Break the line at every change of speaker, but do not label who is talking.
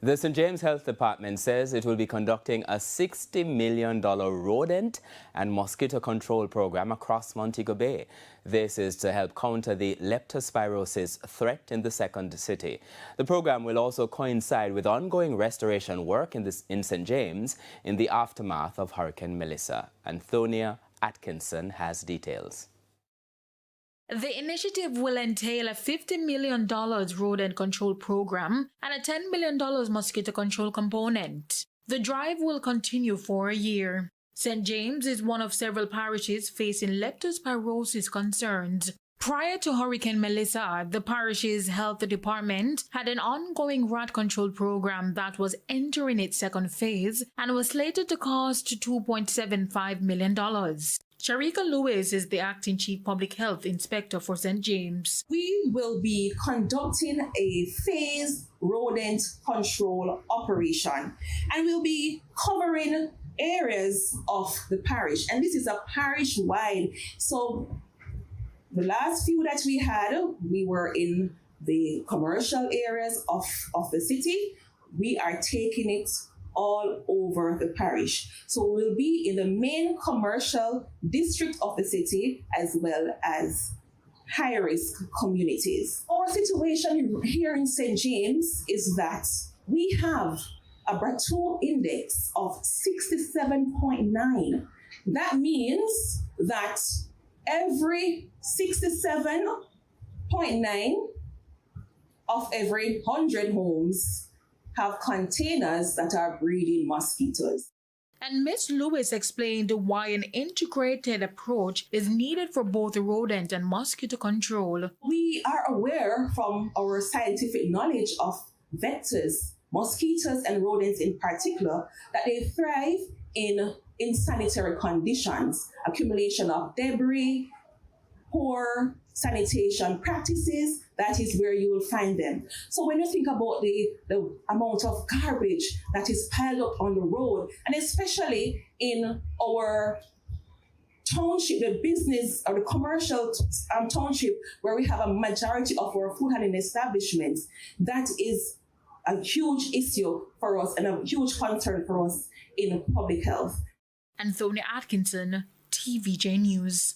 The St. James Health Department says it will be conducting a $60 million rodent and mosquito control program across Montego Bay. This is to help counter the leptospirosis threat in the second city. The program will also coincide with ongoing restoration work in St. James in the aftermath of Hurricane Melissa. Antonia Atkinson has details.
The initiative will entail a $50 million rodent control program and a $10 million mosquito control component. The drive will continue for a year. St. James is one of several parishes facing leptospirosis concerns. Prior to Hurricane Melissa, the parish's health department had an ongoing rat control program that was entering its second phase and was slated to cost $2.75 million. Sharika Lewis is the acting chief public health inspector for St. James.
We will be conducting a phased rodent control operation, and we'll be covering areas of the parish, and this is a parish-wide. So the last few that we had, we were in the commercial areas of the city. We are taking it all over the parish. So we'll be in the main commercial district of the city as well as high-risk communities. Our situation here in St. James is that we have a Brato index of 67.9. That means that every 67.9 of every 100 homes have containers that are breeding mosquitoes.
And Ms. Lewis explained why an integrated approach is needed for both rodent and mosquito control.
We are aware from our scientific knowledge of vectors, mosquitoes and rodents in particular, that they thrive in insanitary conditions, accumulation of debris, poor sanitation practices. That is where you will find them. So when you think about the amount of garbage that is piled up on the road, and especially in our township, the business or the commercial township, where we have a majority of our food handling establishments, that is a huge issue for us and a huge concern for us in public health.
Antonia Atkinson, TVJ News.